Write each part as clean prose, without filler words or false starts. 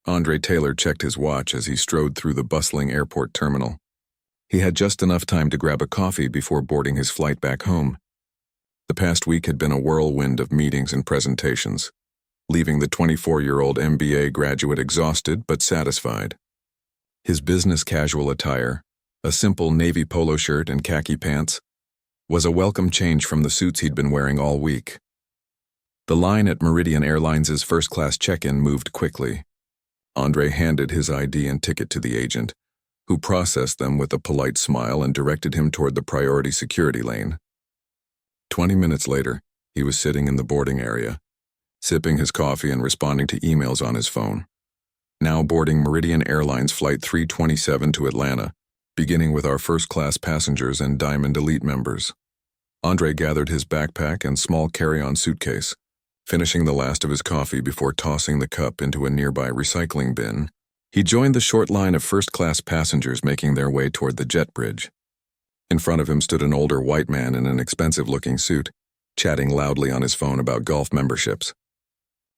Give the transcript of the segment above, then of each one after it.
Andre Taylor checked his watch as he strode through the bustling airport terminal. He had just enough time to grab a coffee before boarding his flight back home. The past week had been a whirlwind of meetings and presentations, leaving the 24-year-old MBA graduate exhausted but satisfied. His business casual attire, a simple navy polo shirt and khaki pants, was a welcome change from the suits he'd been wearing all week. The line at Meridian Airlines' first-class check-in moved quickly. Andre handed his ID and ticket to the agent, who processed them with a polite smile and directed him toward the priority security lane. 20 minutes later, he was sitting in the boarding area, sipping his coffee and responding to emails on his phone. Now boarding Meridian Airlines Flight 327 to Atlanta, beginning with our first-class passengers and Diamond Elite members. Andre gathered his backpack and small carry-on suitcase, finishing the last of his coffee before tossing the cup into a nearby recycling bin. He joined the short line of first-class passengers making their way toward the jet bridge. In front of him stood an older white man in an expensive-looking suit, chatting loudly on his phone about golf memberships.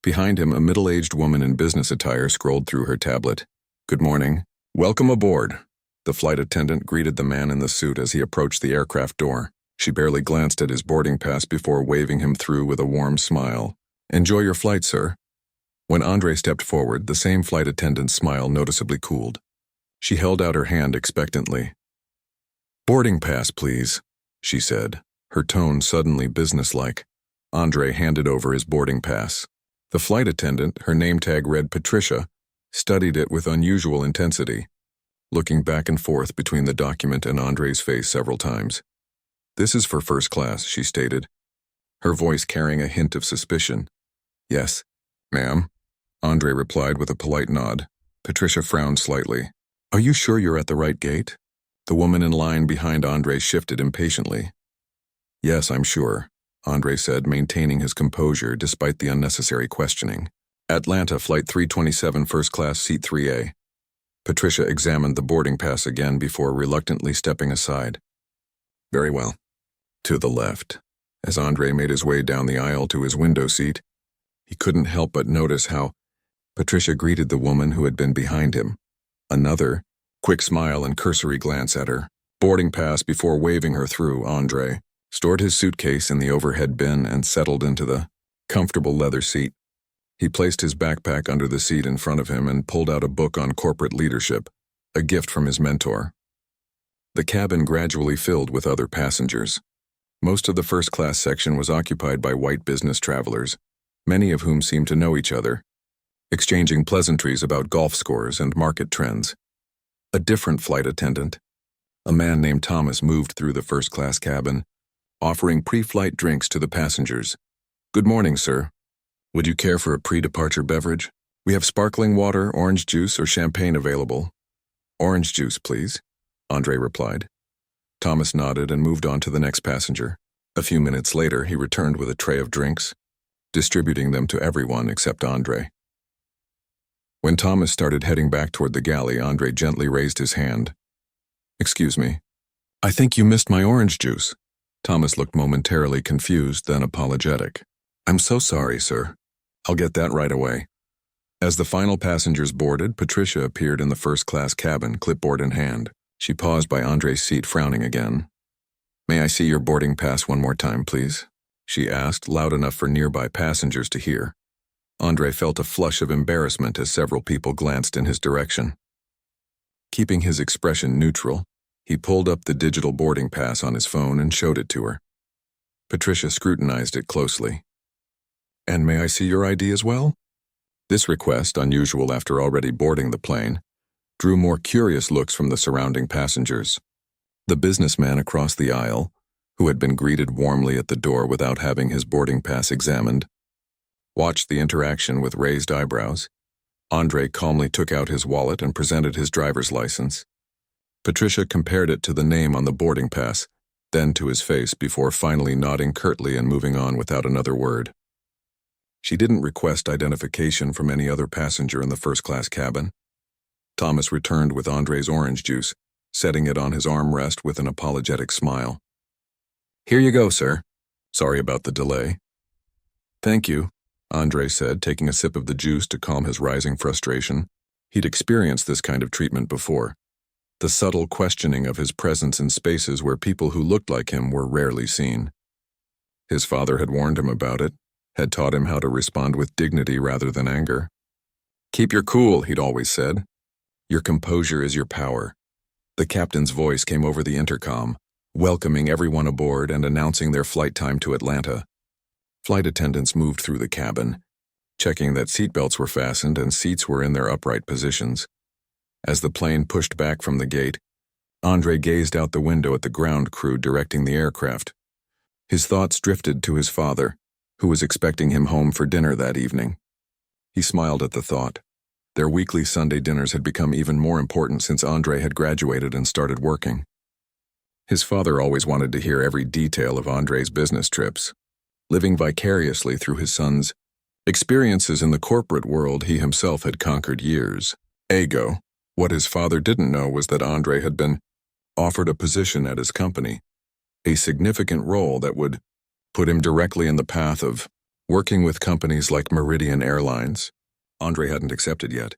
Behind him, a middle-aged woman in business attire scrolled through her tablet. "Good morning. Welcome aboard." The flight attendant greeted the man in the suit as he approached the aircraft door. She barely glanced at his boarding pass before waving him through with a warm smile. "Enjoy your flight, sir." When Andre stepped forward, the same flight attendant's smile noticeably cooled. She held out her hand expectantly. "Boarding pass, please," she said, her tone suddenly businesslike. Andre handed over his boarding pass. The flight attendant, her name tag read Patricia, studied it with unusual intensity, looking back and forth between the document and Andre's face several times. "This is for first class," she stated, her voice carrying a hint of suspicion. "Yes, ma'am," Andre replied with a polite nod. Patricia frowned slightly. "Are you sure you're at the right gate?" The woman in line behind Andre shifted impatiently. "Yes, I'm sure," Andre said, maintaining his composure despite the unnecessary questioning. "Atlanta, Flight 327, First Class, Seat 3A. Patricia examined the boarding pass again before reluctantly stepping aside. "Very well." To the left. As Andre made his way down the aisle to his window seat, he couldn't help but notice how Patricia greeted the woman who had been behind him. Another quick smile and cursory glance at her boarding pass before waving her through. Andre stored his suitcase in the overhead bin and settled into the comfortable leather seat. He placed his backpack under the seat in front of him and pulled out a book on corporate leadership, a gift from his mentor. The cabin gradually filled with other passengers. Most of the first-class section was occupied by white business travelers, many of whom seemed to know each other, exchanging pleasantries about golf scores and market trends. A different flight attendant, a man named Thomas, moved through the first-class cabin, offering pre-flight drinks to the passengers. "Good morning, sir. Would you care for a pre-departure beverage? We have sparkling water, orange juice, or champagne available." "Orange juice, please," Andre replied. Thomas nodded and moved on to the next passenger. A few minutes later, he returned with a tray of drinks, distributing them to everyone except Andre. When Thomas started heading back toward the galley, Andre gently raised his hand. "Excuse me. I think you missed my orange juice." Thomas looked momentarily confused, then apologetic. "I'm so sorry, sir. I'll get that right away." As the final passengers boarded, Patricia appeared in the first-class cabin, clipboard in hand. She paused by Andre's seat, frowning again. "May I see your boarding pass one more time, please?" she asked, loud enough for nearby passengers to hear. Andre felt a flush of embarrassment as several people glanced in his direction. Keeping his expression neutral, he pulled up the digital boarding pass on his phone and showed it to her. Patricia scrutinized it closely. "And may I see your ID as well?" This request, unusual after already boarding the plane, drew more curious looks from the surrounding passengers. The businessman across the aisle, who had been greeted warmly at the door without having his boarding pass examined, watched the interaction with raised eyebrows. Andre calmly took out his wallet and presented his driver's license. Patricia compared it to the name on the boarding pass, then to his face before finally nodding curtly and moving on without another word. She didn't request identification from any other passenger in the first-class cabin. Thomas returned with Andre's orange juice, setting it on his armrest with an apologetic smile. "Here you go, sir. Sorry about the delay." "Thank you," Andre said, taking a sip of the juice to calm his rising frustration. He'd experienced this kind of treatment before. The subtle questioning of his presence in spaces where people who looked like him were rarely seen. His father had warned him about it, had taught him how to respond with dignity rather than anger. "Keep your cool," he'd always said. "Your composure is your power." The captain's voice came over the intercom, welcoming everyone aboard and announcing their flight time to Atlanta. Flight attendants moved through the cabin, checking that seatbelts were fastened and seats were in their upright positions. As the plane pushed back from the gate, Andre gazed out the window at the ground crew directing the aircraft. His thoughts drifted to his father, who was expecting him home for dinner that evening. He smiled at the thought. Their weekly Sunday dinners had become even more important since Andre had graduated and started working. His father always wanted to hear every detail of Andre's business trips. Living vicariously through his son's experiences in the corporate world, he himself had conquered years ago. What his father didn't know was that Andre had been offered a position at his company, a significant role that would put him directly in the path of working with companies like Meridian Airlines. Andre hadn't accepted yet.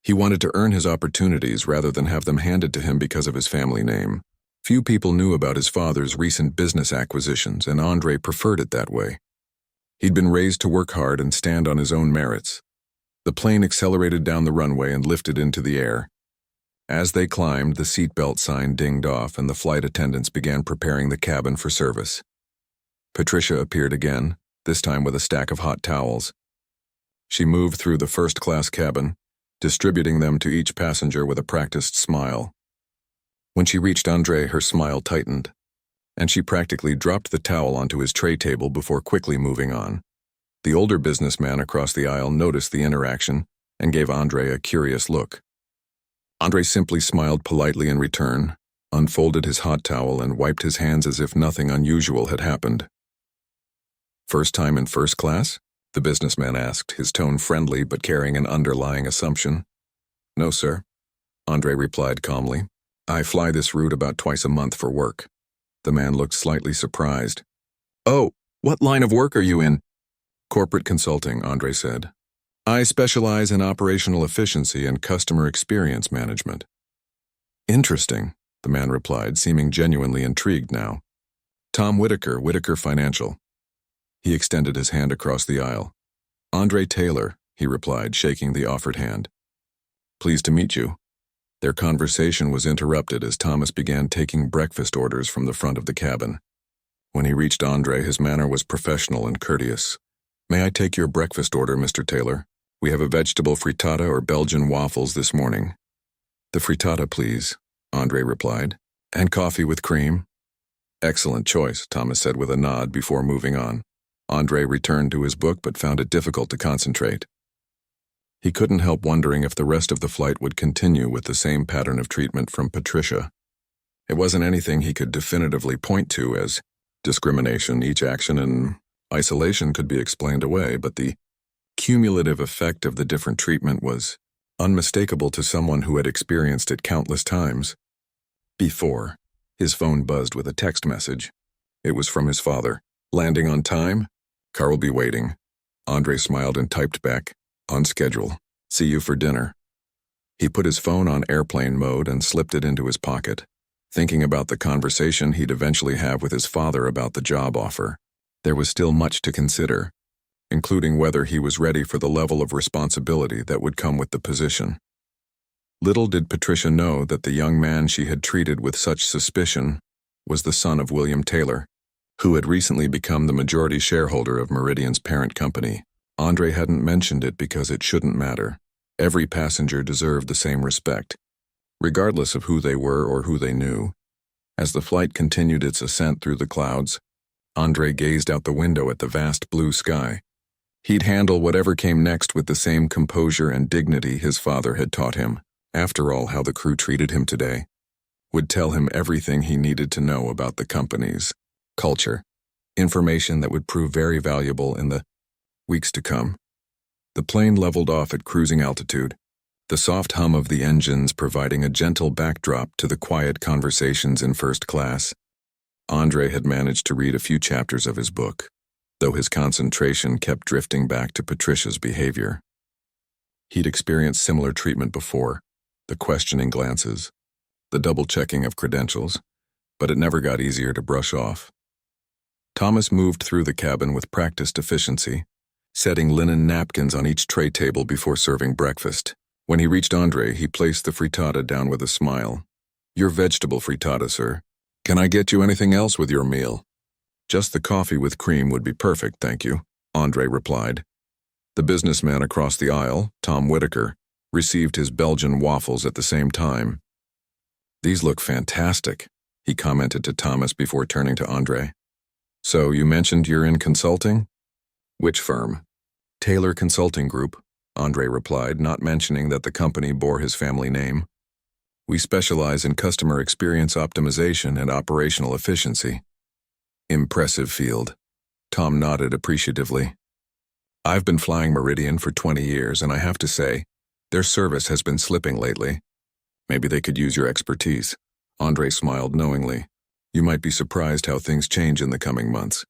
He wanted to earn his opportunities rather than have them handed to him because of his family name. Few people knew about his father's recent business acquisitions, and Andre preferred it that way. He'd been raised to work hard and stand on his own merits. The plane accelerated down the runway and lifted into the air. As they climbed, the seatbelt sign dinged off and the flight attendants began preparing the cabin for service. Patricia appeared again, this time with a stack of hot towels. She moved through the first-class cabin, distributing them to each passenger with a practiced smile. When she reached Andre, her smile tightened, and she practically dropped the towel onto his tray table before quickly moving on. The older businessman across the aisle noticed the interaction and gave Andre a curious look. Andre simply smiled politely in return, unfolded his hot towel, and wiped his hands as if nothing unusual had happened. "First time in first class?" the businessman asked, his tone friendly but carrying an underlying assumption. "No, sir," Andre replied calmly. "I fly this route about twice a month for work." The man looked slightly surprised. "Oh, what line of work are you in?" "Corporate consulting," Andre said. "I specialize in operational efficiency and customer experience management." "Interesting," the man replied, seeming genuinely intrigued now. "Tom Whitaker, Whitaker Financial." He extended his hand across the aisle. "Andre Taylor," he replied, shaking the offered hand. "Pleased to meet you." Their conversation was interrupted as Thomas began taking breakfast orders from the front of the cabin. When he reached Andre, his manner was professional and courteous. "May I take your breakfast order, Mr. Taylor? We have a vegetable frittata or Belgian waffles this morning." "The frittata, please," Andre replied. "And coffee with cream?" "Excellent choice," Thomas said with a nod before moving on. Andre returned to his book but found it difficult to concentrate. He couldn't help wondering if the rest of the flight would continue with the same pattern of treatment from Patricia. It wasn't anything he could definitively point to as discrimination. Each action in isolation could be explained away, but the cumulative effect of the different treatment was unmistakable to someone who had experienced it countless times. Before, his phone buzzed with a text message. It was from his father. "Landing on time? Car will be waiting." Andre smiled and typed back, "On schedule. See you for dinner." He put his phone on airplane mode and slipped it into his pocket, thinking about the conversation he'd eventually have with his father about the job offer. There was still much to consider, including whether he was ready for the level of responsibility that would come with the position. Little did Patricia know that the young man she had treated with such suspicion was the son of William Taylor, who had recently become the majority shareholder of Meridian's parent company. Andre hadn't mentioned it because it shouldn't matter. Every passenger deserved the same respect, regardless of who they were or who they knew. As the flight continued its ascent through the clouds, Andre gazed out the window at the vast blue sky. He'd handle whatever came next with the same composure and dignity his father had taught him. After all, how the crew treated him today would tell him everything he needed to know about the company's culture, information that would prove very valuable in the weeks to come. The plane leveled off at cruising altitude, the soft hum of the engines providing a gentle backdrop to the quiet conversations in first class. Andre had managed to read a few chapters of his book, though his concentration kept drifting back to Patricia's behavior. He'd experienced similar treatment before, the questioning glances, the double-checking of credentials, but it never got easier to brush off. Thomas moved through the cabin with practiced efficiency, setting linen napkins on each tray table before serving breakfast. When he reached Andre, he placed the frittata down with a smile. "Your vegetable frittata, sir. Can I get you anything else with your meal?" "Just the coffee with cream would be perfect, thank you," Andre replied. The businessman across the aisle, Tom Whitaker, received his Belgian waffles at the same time. "These look fantastic," he commented to Thomas before turning to Andre. "So you mentioned you're in consulting?" "Which firm?" "Taylor Consulting Group," Andre replied, not mentioning that the company bore his family name. "We specialize in customer experience optimization and operational efficiency." "Impressive field." Tom nodded appreciatively. "I've been flying Meridian for 20 years, and I have to say, their service has been slipping lately. Maybe they could use your expertise." Andre smiled knowingly. "You might be surprised how things change in the coming months."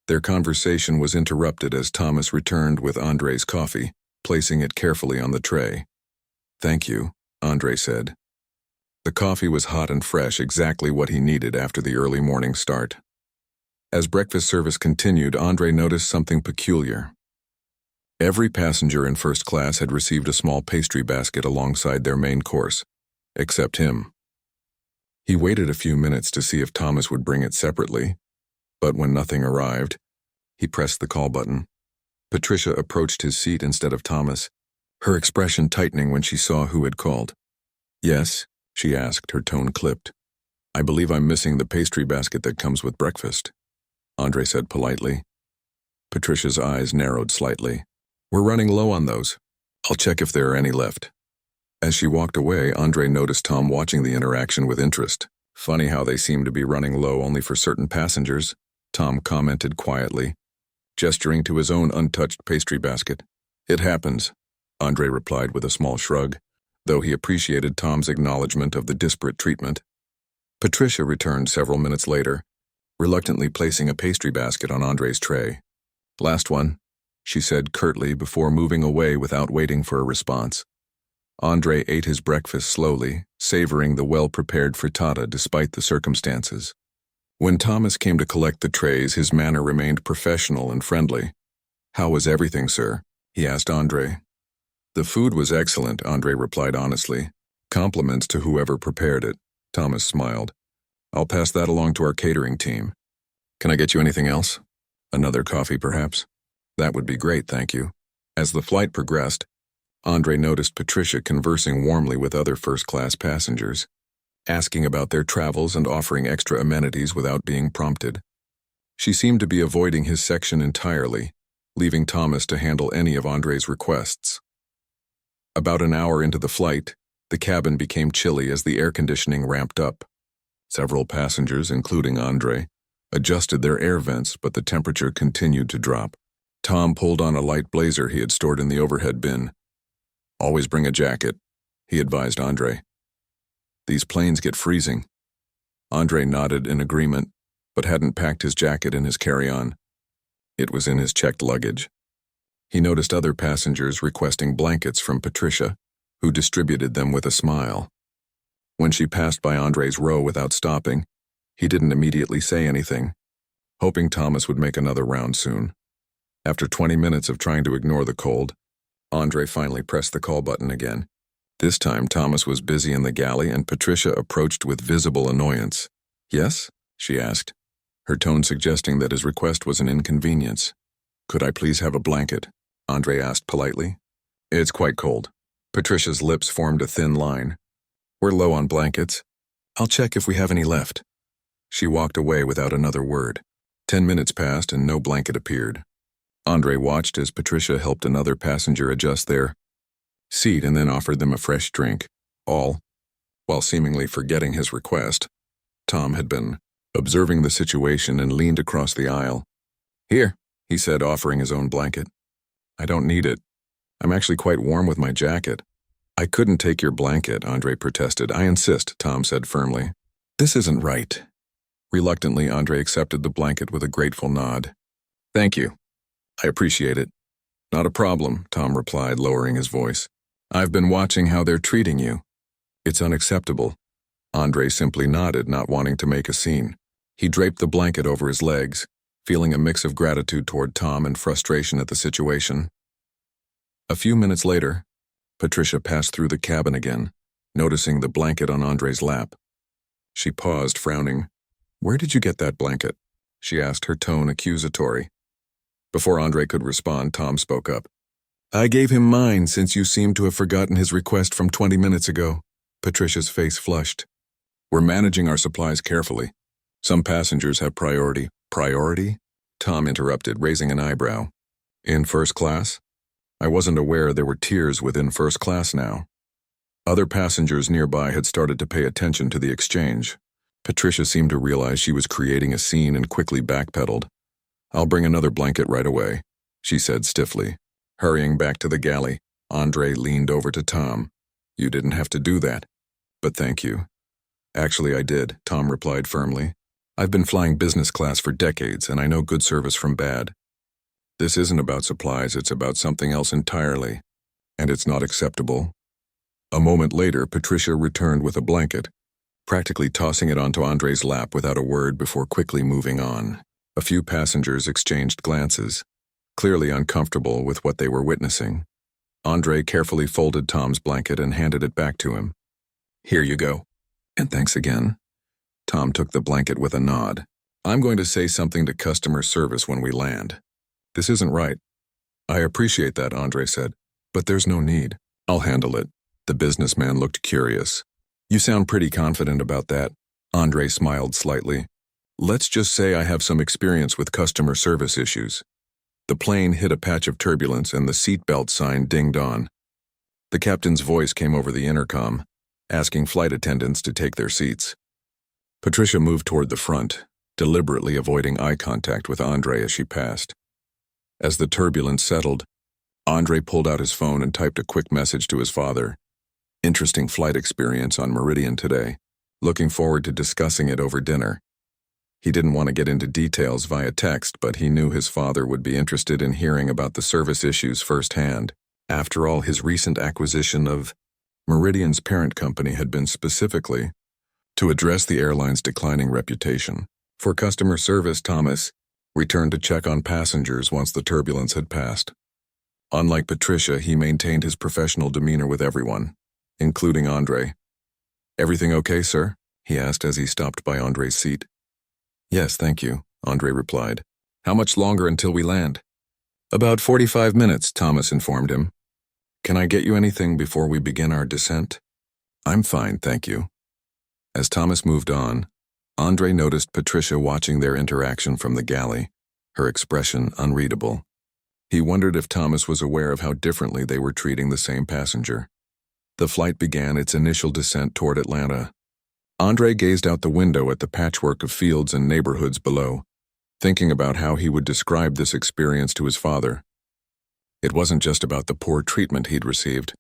Their conversation was interrupted as Thomas returned with Andre's coffee, placing it carefully on the tray. "Thank you," Andre said. The coffee was hot and fresh, exactly what he needed after the early morning start. As breakfast service continued, Andre noticed something peculiar. Every passenger in first class had received a small pastry basket alongside their main course, except him. He waited a few minutes to see if Thomas would bring it separately, but when nothing arrived, he pressed the call button. Patricia approached his seat instead of Thomas, her expression tightening when she saw who had called. "Yes?" she asked, her tone clipped. "I believe I'm missing the pastry basket that comes with breakfast," Andre said politely. Patricia's eyes narrowed slightly. "We're running low on those. I'll check if there are any left." As she walked away, Andre noticed Tom watching the interaction with interest. "Funny how they seem to be running low only for certain passengers," Tom commented quietly, gesturing to his own untouched pastry basket. "It happens," Andre replied with a small shrug, though he appreciated Tom's acknowledgement of the disparate treatment. Patricia returned several minutes later, reluctantly placing a pastry basket on Andre's tray. "Last one," she said curtly before moving away without waiting for a response. Andre ate his breakfast slowly, savoring the well-prepared frittata despite the circumstances. When Thomas came to collect the trays, his manner remained professional and friendly. "How was everything, sir?" he asked Andre. "The food was excellent," Andre replied honestly. "Compliments to whoever prepared it." Thomas smiled. "I'll pass that along to our catering team. Can I get you anything else? Another coffee, perhaps?" "That would be great, thank you." As the flight progressed, Andre noticed Patricia conversing warmly with other first-class passengers, asking about their travels and offering extra amenities without being prompted. She seemed to be avoiding his section entirely, leaving Thomas to handle any of Andre's requests. About an hour into the flight, the cabin became chilly as the air conditioning ramped up. Several passengers, including Andre, adjusted their air vents, but the temperature continued to drop. Tom pulled on a light blazer he had stored in the overhead bin. "Always bring a jacket," he advised Andre. "These planes get freezing." Andre nodded in agreement, but hadn't packed his jacket in his carry-on. It was in his checked luggage. He noticed other passengers requesting blankets from Patricia, who distributed them with a smile. When she passed by Andre's row without stopping, he didn't immediately say anything, hoping Thomas would make another round soon. After 20 minutes of trying to ignore the cold, Andre finally pressed the call button again. This time, Thomas was busy in the galley and Patricia approached with visible annoyance. "Yes?" she asked, her tone suggesting that his request was an inconvenience. "Could I please have a blanket?" Andre asked politely. "It's quite cold." Patricia's lips formed a thin line. "We're low on blankets. I'll check if we have any left." She walked away without another word. 10 minutes passed and no blanket appeared. Andre watched as Patricia helped another passenger adjust their seat and then offered them a fresh drink, all while seemingly forgetting his request. Tom had been observing the situation and leaned across the aisle. "Here," he said, offering his own blanket. "I don't need it. I'm actually quite warm with my jacket." "I couldn't take your blanket," Andre protested. "I insist," Tom said firmly. "This isn't right." Reluctantly, Andre accepted the blanket with a grateful nod. "Thank you. I appreciate it." "Not a problem," Tom replied, lowering his voice. I've been watching how they're treating you. It's unacceptable. Andre simply nodded, not wanting to make a scene. He draped the blanket over his legs, feeling a mix of gratitude toward Tom and frustration at the situation. A few minutes later, Patricia passed through the cabin again, noticing the blanket on Andre's lap. She paused, frowning. "Where did you get that blanket?" she asked, her tone accusatory. Before Andre could respond, Tom spoke up. "I gave him mine since you seem to have forgotten his request from 20 minutes ago." Patricia's face flushed. "We're managing our supplies carefully. Some passengers have priority." "Priority?" Tom interrupted, raising an eyebrow. "In first class? I wasn't aware there were tiers within first class now." Other passengers nearby had started to pay attention to the exchange. Patricia seemed to realize she was creating a scene and quickly backpedaled. "I'll bring another blanket right away," she said stiffly. Hurrying back to the galley, Andre leaned over to Tom. "You didn't have to do that, but thank you." "Actually, I did," Tom replied firmly. "I've been flying business class for decades, and I know good service from bad. This isn't about supplies, it's about something else entirely, and it's not acceptable." A moment later, Patricia returned with a blanket, practically tossing it onto Andre's lap without a word before quickly moving on. A few passengers exchanged glances, clearly uncomfortable with what they were witnessing. Andre carefully folded Tom's blanket and handed it back to him. "Here you go. And thanks again." Tom took the blanket with a nod. "I'm going to say something to customer service when we land. This isn't right." "I appreciate that," Andre said, "but there's no need. I'll handle it." The businessman looked curious. "You sound pretty confident about that." Andre smiled slightly. "Let's just say I have some experience with customer service issues." The plane hit a patch of turbulence and the seatbelt sign dinged on. The captain's voice came over the intercom, asking flight attendants to take their seats. Patricia moved toward the front, deliberately avoiding eye contact with Andre as she passed. As the turbulence settled, Andre pulled out his phone and typed a quick message to his father. "Interesting flight experience on Meridian today. Looking forward to discussing it over dinner." He didn't want to get into details via text, but he knew his father would be interested in hearing about the service issues firsthand. After all, his recent acquisition of Meridian's parent company had been specifically to address the airline's declining reputation. For customer service, Thomas returned to check on passengers once the turbulence had passed. Unlike Patricia, he maintained his professional demeanor with everyone, including Andre. "Everything okay, sir?" he asked as he stopped by Andre's seat. "Yes, thank you," Andre replied. "How much longer until we land?" "About 45 minutes, Thomas informed him. "Can I get you anything before we begin our descent?" "I'm fine, thank you." As Thomas moved on, Andre noticed Patricia watching their interaction from the galley, her expression unreadable. He wondered if Thomas was aware of how differently they were treating the same passenger. The flight began its initial descent toward Atlanta. Andre gazed out the window at the patchwork of fields and neighborhoods below, thinking about how he would describe this experience to his father. It wasn't just about the poor treatment he'd received.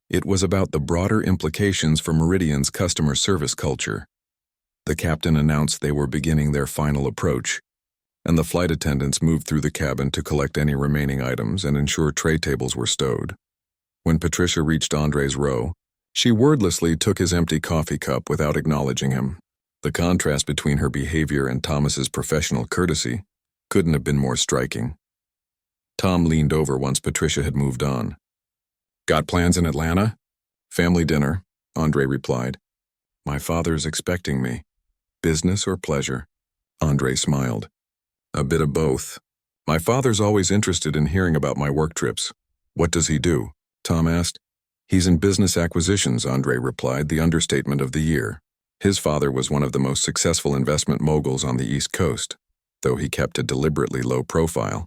It was about the broader implications for Meridian's customer service culture. The captain announced they were beginning their final approach, and the flight attendants moved through the cabin to collect any remaining items and ensure tray tables were stowed. When Patricia reached Andre's row, she wordlessly took his empty coffee cup without acknowledging him. The contrast between her behavior and Thomas's professional courtesy couldn't have been more striking. Tom leaned over once Patricia had moved on. "Got plans in Atlanta?" "Family dinner," Andre replied. "My father's expecting me. Business or pleasure?" Andre smiled. "A bit of both. My father's always interested in hearing about my work trips." "What does he do?" Tom asked. "He's in business acquisitions," Andre replied, the understatement of the year. His father was one of the most successful investment moguls on the East Coast, though he kept a deliberately low profile.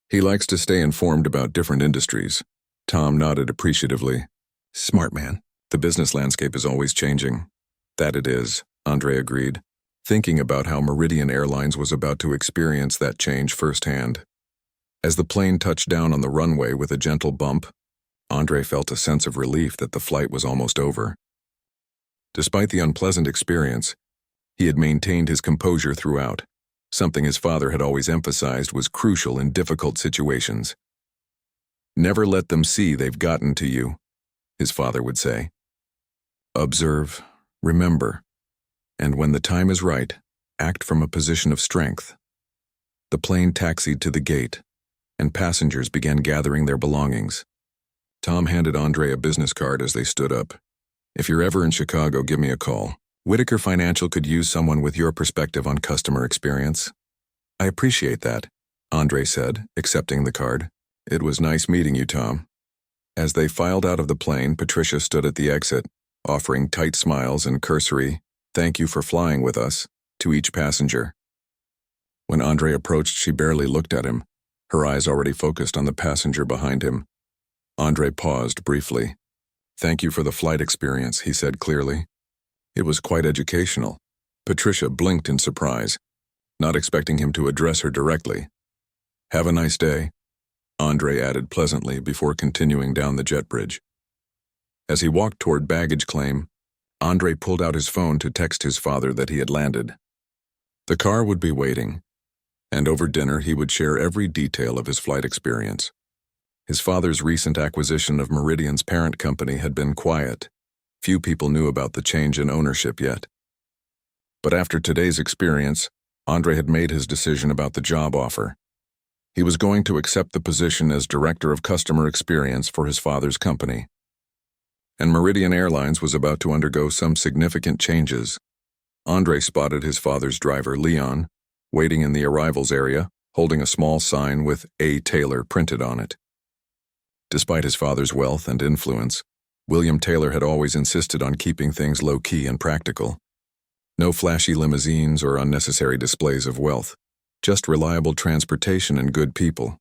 "He likes to stay informed about different industries." Tom nodded appreciatively. "Smart man. The business landscape is always changing." "That it is," Andre agreed, thinking about how Meridian Airlines was about to experience that change firsthand. As the plane touched down on the runway with a gentle bump, Andre felt a sense of relief that the flight was almost over. Despite the unpleasant experience, he had maintained his composure throughout, something his father had always emphasized was crucial in difficult situations. "Never let them see they've gotten to you," his father would say. Observe, remember, and when the time is right, act from a position of strength. The plane taxied to the gate, and passengers began gathering their belongings. Tom handed Andre a business card as they stood up. If you're ever in Chicago, give me a call. Whitaker Financial could use someone with your perspective on customer experience. I appreciate that, Andre said, accepting the card. It was nice meeting you, Tom. As they filed out of the plane, Patricia stood at the exit, offering tight smiles and cursory, "Thank you for flying with us," to each passenger. When Andre approached, she barely looked at him, her eyes already focused on the passenger behind him. Andre paused briefly. "Thank you for the flight experience," he said clearly. It was quite educational. Patricia blinked in surprise, not expecting him to address her directly. "Have a nice day," Andre added pleasantly before continuing down the jet bridge. As he walked toward baggage claim, Andre pulled out his phone to text his father that he had landed. The car would be waiting, and over dinner he would share every detail of his flight experience. His father's recent acquisition of Meridian's parent company had been quiet. Few people knew about the change in ownership yet. But after today's experience, Andre had made his decision about the job offer. He was going to accept the position as Director of Customer Experience for his father's company. And Meridian Airlines was about to undergo some significant changes. Andre spotted his father's driver, Leon, waiting in the arrivals area, holding a small sign with A. Taylor printed on it. Despite his father's wealth and influence, William Taylor had always insisted on keeping things low-key and practical. No flashy limousines or unnecessary displays of wealth, just reliable transportation and good people.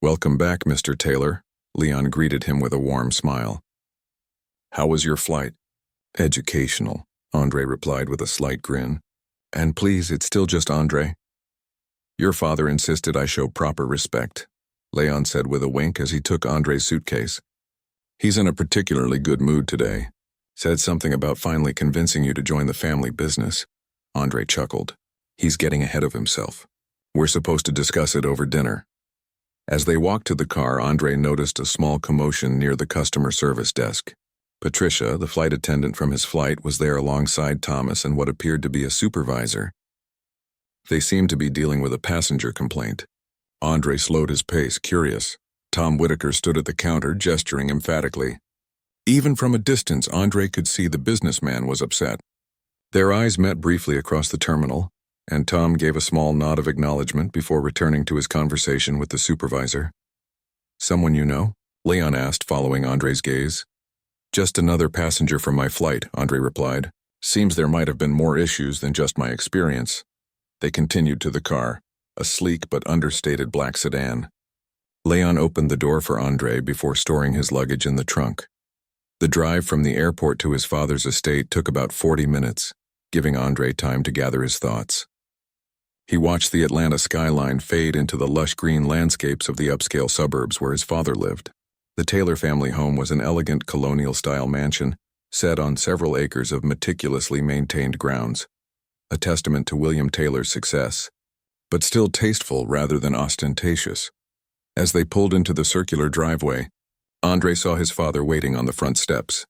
"Welcome back, Mr. Taylor," Leon greeted him with a warm smile. "How was your flight?" "Educational," Andre replied with a slight grin. "And please, it's still just Andre." "Your father insisted I show proper respect," Leon said with a wink as he took Andre's suitcase. "He's in a particularly good mood today. Said something about finally convincing you to join the family business." Andre chuckled. "He's getting ahead of himself. We're supposed to discuss it over dinner." As they walked to the car, Andre noticed a small commotion near the customer service desk. Patricia, the flight attendant from his flight, was there alongside Thomas and what appeared to be a supervisor. They seemed to be dealing with a passenger complaint. Andre slowed his pace, curious. Tom Whitaker stood at the counter, gesturing emphatically. Even from a distance, Andre could see the businessman was upset. Their eyes met briefly across the terminal, and Tom gave a small nod of acknowledgement before returning to his conversation with the supervisor. "Someone you know?" Leon asked, following Andre's gaze. "Just another passenger from my flight," Andre replied. "Seems there might have been more issues than just my experience." They continued to the car, a sleek but understated black sedan. Leon opened the door for Andre before storing his luggage in the trunk. The drive from the airport to his father's estate took about 40 minutes, giving Andre time to gather his thoughts. He watched the Atlanta skyline fade into the lush green landscapes of the upscale suburbs where his father lived. The Taylor family home was an elegant colonial-style mansion set on several acres of meticulously maintained grounds, a testament to William Taylor's success, but still tasteful rather than ostentatious. As they pulled into the circular driveway, Andre saw his father waiting on the front steps.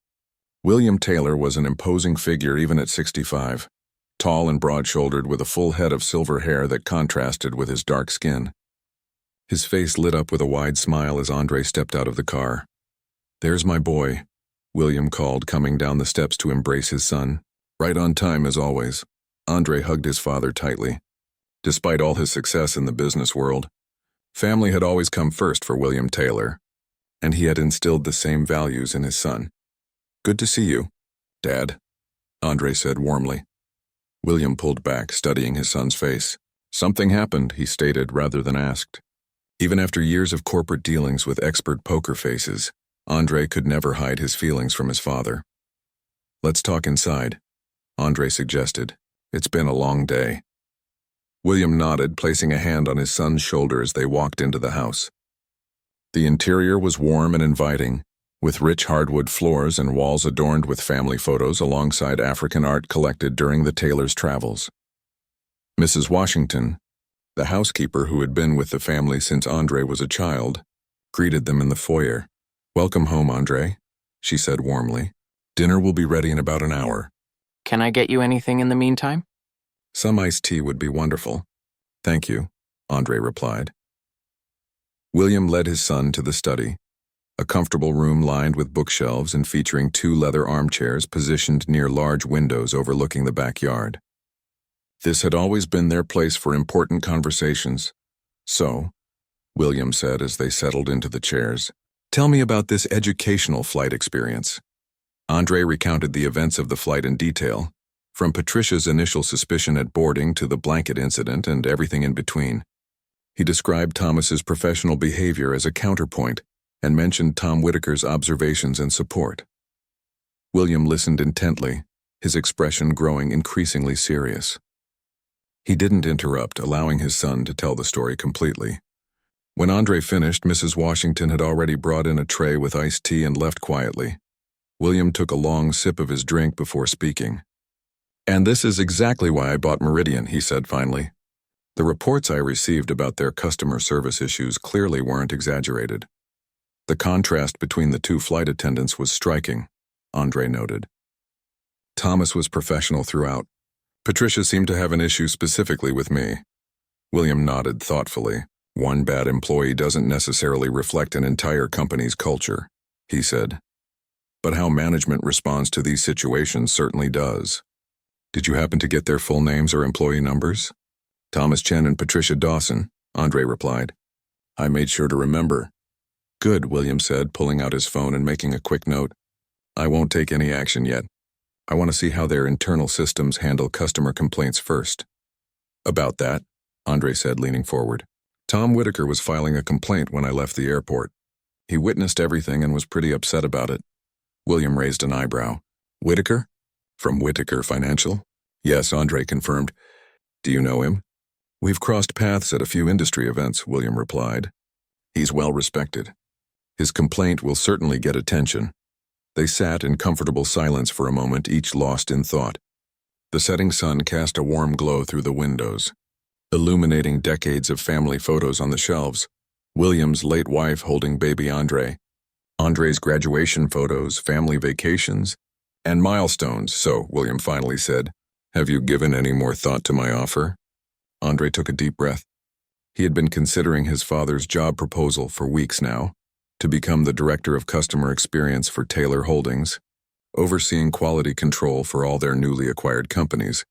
William Taylor was an imposing figure even at 65, tall and broad-shouldered with a full head of silver hair that contrasted with his dark skin. His face lit up with a wide smile as Andre stepped out of the car. "There's my boy," William called, coming down the steps to embrace his son. Right on time as always. Andre hugged his father tightly. Despite all his success in the business world, family had always come first for William Taylor, and he had instilled the same values in his son. "Good to see you, Dad," Andre said warmly. William pulled back, studying his son's face. "Something happened," he stated rather than asked. Even after years of corporate dealings with expert poker faces, Andre could never hide his feelings from his father. "Let's talk inside," Andre suggested. "It's been a long day." William nodded, placing a hand on his son's shoulder as they walked into the house. The interior was warm and inviting, with rich hardwood floors and walls adorned with family photos alongside African art collected during the Taylors' travels. Mrs. Washington, the housekeeper who had been with the family since Andre was a child, greeted them in the foyer. "Welcome home, Andre," she said warmly. "Dinner will be ready in about an hour." Can I get you anything in the meantime? "Some iced tea would be wonderful." "Thank you," Andre replied. William led his son to the study, a comfortable room lined with bookshelves and featuring 2 leather armchairs positioned near large windows overlooking the backyard. This had always been their place for important conversations. "So," William said as they settled into the chairs, "tell me about this educational flight experience." Andre recounted the events of the flight in detail, from Patricia's initial suspicion at boarding to the blanket incident and everything in between. He described Thomas's professional behavior as a counterpoint and mentioned Tom Whitaker's observations and support. William listened intently, his expression growing increasingly serious. He didn't interrupt, allowing his son to tell the story completely. When Andre finished, Mrs. Washington had already brought in a tray with iced tea and left quietly. William took a long sip of his drink before speaking. "And this is exactly why I bought Meridian," he said finally. "The reports I received about their customer service issues clearly weren't exaggerated." The contrast between the 2 flight attendants was striking, Andre noted. "Thomas was professional throughout. Patricia seemed to have an issue specifically with me." William nodded thoughtfully. "One bad employee doesn't necessarily reflect an entire company's culture," he said. "But how management responds to these situations certainly does." "Did you happen to get their full names or employee numbers?" "Thomas Chen and Patricia Dawson," Andre replied. "I made sure to remember." "Good," William said, pulling out his phone and making a quick note. "I won't take any action yet. I want to see how their internal systems handle customer complaints first." "About that," Andre said, leaning forward. "Tom Whitaker was filing a complaint when I left the airport. He witnessed everything and was pretty upset about it." William raised an eyebrow. "Whitaker? From Whitaker Financial?" "Yes," Andre confirmed. "Do you know him?" "We've crossed paths at a few industry events," William replied. "He's well respected. His complaint will certainly get attention." They sat in comfortable silence for a moment, each lost in thought. The setting sun cast a warm glow through the windows, illuminating decades of family photos on the shelves. William's late wife holding baby Andre, Andre's graduation photos, family vacations, and milestones. "So," William finally said, "have you given any more thought to my offer?" Andre took a deep breath. He had been considering his father's job proposal for weeks now, to become the Director of Customer Experience for Taylor Holdings, overseeing quality control for all their newly acquired companies,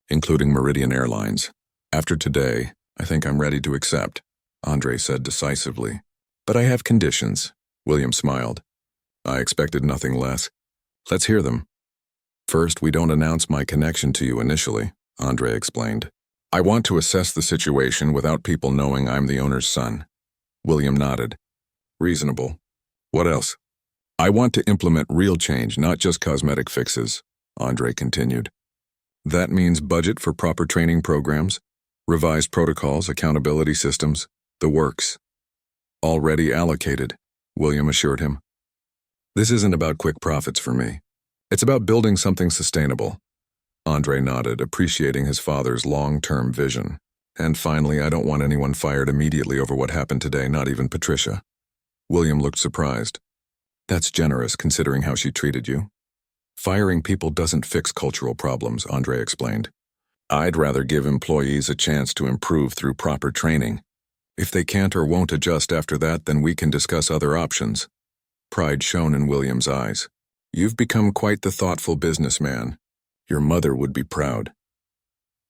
including Meridian Airlines. "After today, I think I'm ready to accept," Andre said decisively. "But I have conditions," William smiled. "I expected nothing less. Let's hear them." "First, we don't announce my connection to you initially," Andre explained. "I want to assess the situation without people knowing I'm the owner's son." William nodded. "Reasonable. What else?" "I want to implement real change, not just cosmetic fixes," Andre continued. "That means budget for proper training programs, revised protocols, accountability systems, the works." "Already allocated," William assured him. "This isn't about quick profits for me. It's about building something sustainable." Andre nodded, appreciating his father's long-term vision. "And finally, I don't want anyone fired immediately over what happened today, not even Patricia." William looked surprised. "That's generous, considering how she treated you." "Firing people doesn't fix cultural problems," Andre explained. "I'd rather give employees a chance to improve through proper training. If they can't or won't adjust after that, then we can discuss other options." Pride shone in William's eyes. "You've become quite the thoughtful businessman. Your mother would be proud."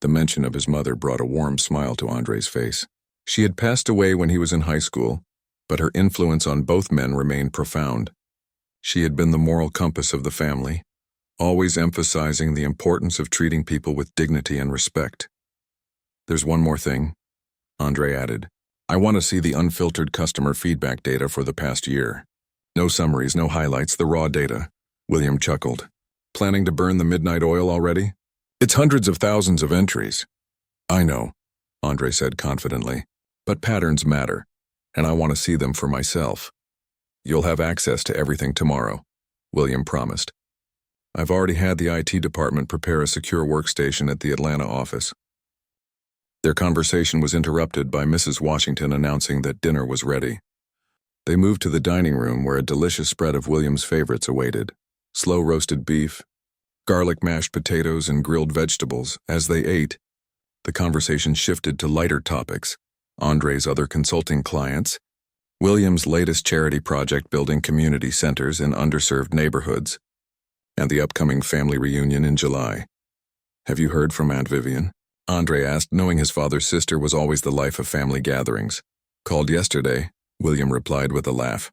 The mention of his mother brought a warm smile to Andre's face. She had passed away when he was in high school, but her influence on both men remained profound. She had been the moral compass of the family, always emphasizing the importance of treating people with dignity and respect. "There's one more thing," Andre added. "I want to see the unfiltered customer feedback data for the past year. No summaries, no highlights, the raw data." William chuckled. "Planning to burn the midnight oil already? It's hundreds of thousands of entries." "I know," Andre said confidently, "but patterns matter, and I want to see them for myself." "You'll have access to everything tomorrow," William promised. "I've already had the IT department prepare a secure workstation at the Atlanta office." Their conversation was interrupted by Mrs. Washington announcing that dinner was ready. They moved to the dining room where a delicious spread of William's favorites awaited: slow roasted beef, garlic mashed potatoes, and grilled vegetables. As they ate, the conversation shifted to lighter topics: Andre's other consulting clients, William's latest charity project building community centers in underserved neighborhoods, and the upcoming family reunion in July. "Have you heard from Aunt Vivian?" Andre asked, knowing his father's sister was always the life of family gatherings. "Called yesterday," William replied with a laugh.